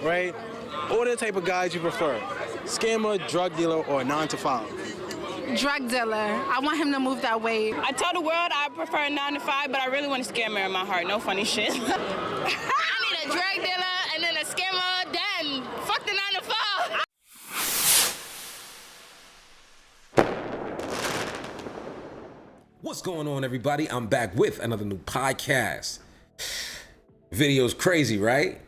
right? What are the type of guys you prefer? Scammer, drug dealer, or 9 to 5? Drug dealer. I want him to move that weight. I tell the world I prefer a 9 to 5, but I really want a scammer in my heart. No funny shit. I need a drug dealer and then a scammer, then fuck the 9 to 5. What's going on, everybody? I'm back with another new podcast. Video's crazy, right?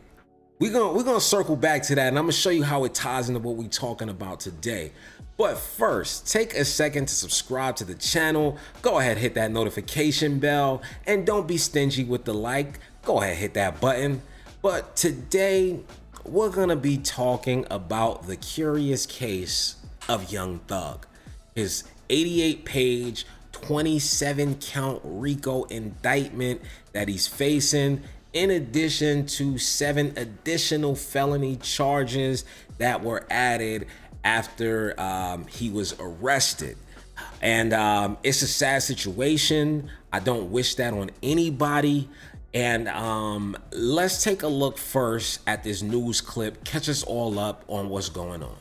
We're gonna circle back to that, and I'm gonna show you how it ties into what we're talking about today. But first, take a second to subscribe to the channel. Go ahead, hit that notification bell, and don't be stingy with the like. Go ahead, hit that button. But today, we're gonna be talking about the curious case of Young Thug. His 88-page, 27-count RICO indictment that he's facing, in addition to 7 additional felony charges that were added after he was arrested. And it's a sad situation. I don't wish that on anybody. And let's take a look first at this news clip, catch us all up on what's going on.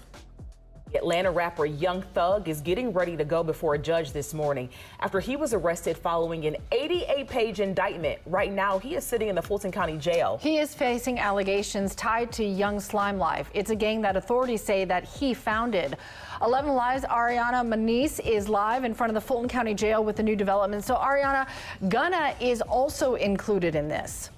Atlanta rapper Young Thug is getting ready to go before a judge this morning after he was arrested following an 88-page indictment. Right now, he is sitting in the Fulton County Jail. He is facing allegations tied to Young Slime Life. It's a gang that authorities say that he founded. 11 Live's Ariana Manise is live in front of the Fulton County Jail with the new development. So Ariana, Gunna is also included in this.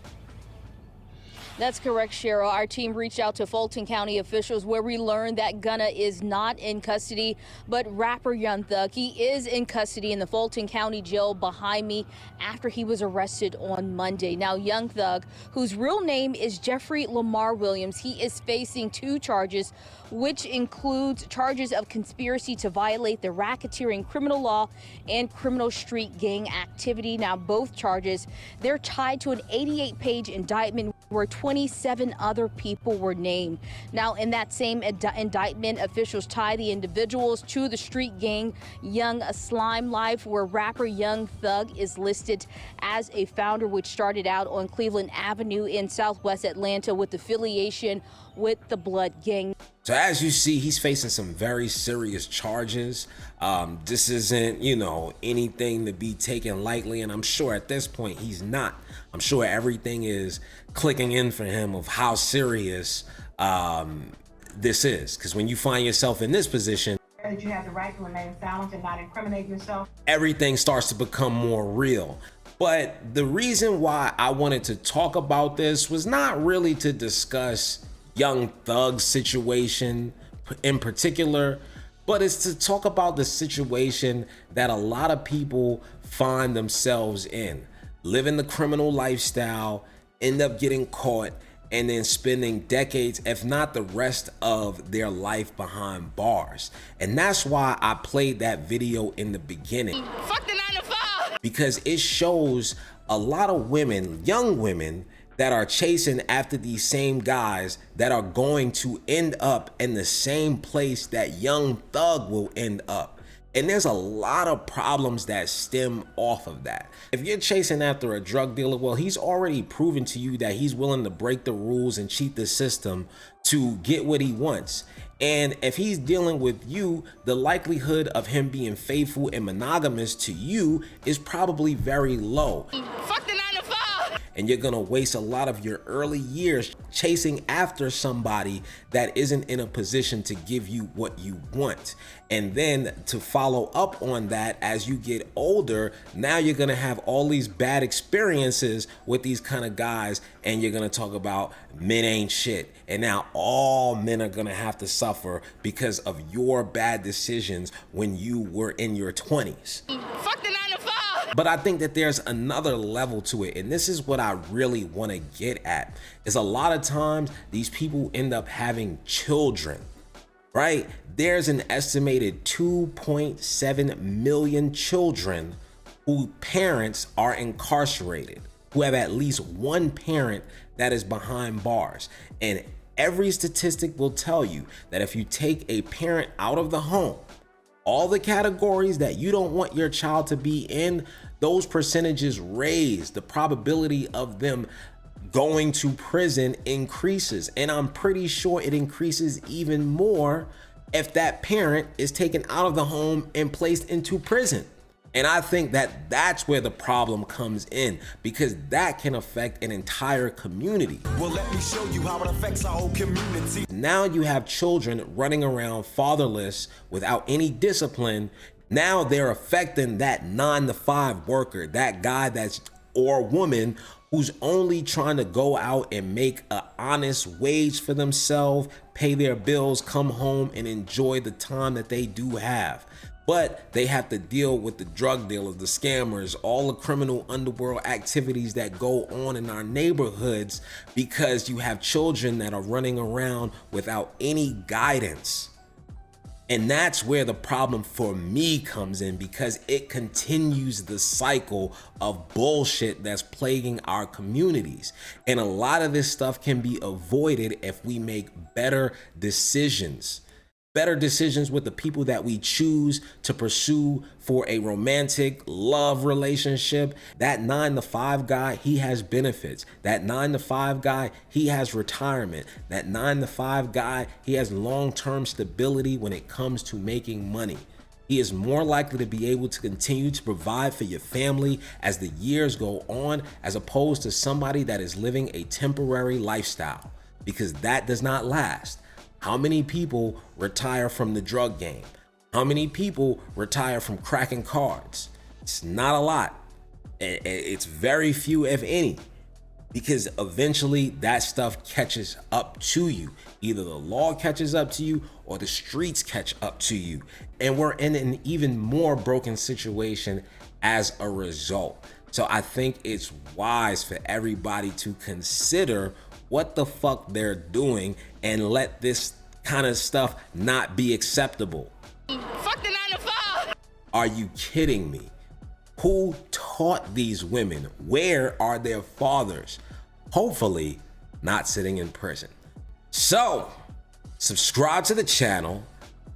That's correct, Cheryl. Our team reached out to Fulton County officials where we learned that Gunna is not in custody, but rapper Young Thug, he is in custody in the Fulton County Jail behind me after he was arrested on Monday. Now, Young Thug, whose real name is Jeffrey Lamar Williams, he is facing 2 charges, which includes charges of conspiracy to violate the racketeering criminal law and criminal street gang activity. Now, both charges, they're tied to an 88-page indictment where 27 other people were named. Now, in that same indictment, officials tie the individuals to the street gang Young Slime Life, where rapper Young Thug is listed as a founder, which started out on Cleveland Avenue in Southwest Atlanta with affiliation with the Blood Gang. So as you see, he's facing some very serious charges. This isn't, anything to be taken lightly, and I'm sure at this point he's not. I'm sure everything is clicking in for him of how serious this is. Because when you find yourself in this position, that you have the right to remain silent and not incriminate yourself, everything starts to become more real. But the reason why I wanted to talk about this was not really to discuss Young Thug's situation in particular, but it's to talk about the situation that a lot of people find themselves in. Living the criminal lifestyle, end up getting caught, and then spending decades, if not the rest of their life behind bars. And that's why I played that video in the beginning. Fuck the 9 to 5. Because it shows a lot of women, young women, that are chasing after these same guys that are going to end up in the same place that Young Thug will end up. And there's a lot of problems that stem off of that. If you're chasing after a drug dealer, well, he's already proven to you that he's willing to break the rules and cheat the system to get what he wants. And if he's dealing with you, the likelihood of him being faithful and monogamous to you is probably very low. Fuck the 9 to 5. And you're gonna waste a lot of your early years chasing after somebody that isn't in a position to give you what you want. And then to follow up on that, as you get older, now you're gonna have all these bad experiences with these kind of guys, and you're gonna talk about men ain't shit. And now all men are gonna have to suffer because of your bad decisions when you were in your 20s. Fuck the 9 to 5. But I think that there's another level to it, and this is what I really want to get at, is a lot of times these people end up having children, right? There's an estimated 2.7 million children whose parents are incarcerated, who have at least one parent that is behind bars. And every statistic will tell you that if you take a parent out of the home, all the categories that you don't want your child to be in, those percentages raise the probability of them going to prison increases. And I'm pretty sure it increases even more if that parent is taken out of the home and placed into prison. And I think that that's where the problem comes in, because that can affect an entire community. Well, let me show you how it affects our whole community. Now you have children running around fatherless without any discipline. Now they're affecting that 9-to-5 worker, that guy that's or woman who's only trying to go out and make an honest wage for themselves, pay their bills, come home and enjoy the time that they do have. But they have to deal with the drug dealers, the scammers, all the criminal underworld activities that go on in our neighborhoods, because you have children that are running around without any guidance. And that's where the problem for me comes in, because it continues the cycle of bullshit that's plaguing our communities. And a lot of this stuff can be avoided if we make better decisions. Better decisions with the people that we choose to pursue for a romantic love relationship. That 9-to-5 guy, he has benefits. That 9-to-5 guy, he has retirement. That 9-to-5 guy, he has long-term stability when it comes to making money. He is more likely to be able to continue to provide for your family as the years go on, as opposed to somebody that is living a temporary lifestyle, because that does not last. How many people retire from the drug game? How many people retire from cracking cards? It's not a lot. It's very few, if any, because eventually that stuff catches up to you. Either the law catches up to you or the streets catch up to you. And we're in an even more broken situation as a result. So I think it's wise for everybody to consider what the fuck they're doing and let this kind of stuff not be acceptable. Fuck the 9-to-5. Are you kidding me? Who taught these women? Where are their fathers? Hopefully not sitting in prison. So subscribe to the channel,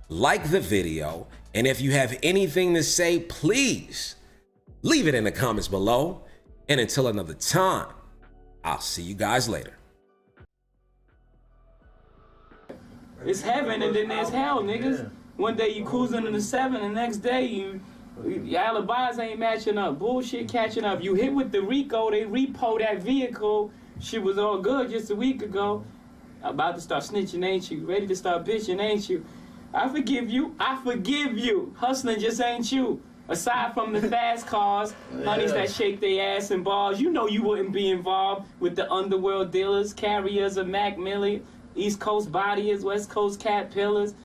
like the video, and if you have anything to say, please leave it in the comments below. And until another time, I'll see you guys later. It's heaven and then there's hell, niggas. Yeah. One day you cruising in the 7, the next day your alibis ain't matching up. Bullshit catching up. You hit with the RICO, they repo that vehicle. Shit was all good just a week ago. About to start snitching, ain't you? Ready to start bitching, ain't you? I forgive you. I forgive you. Hustling just ain't you. Aside from the fast cars, honeys that shake their ass in bars, you know you wouldn't be involved with the underworld dealers, carriers of Mac Millie, East Coast bodyers, West Coast cat pillars.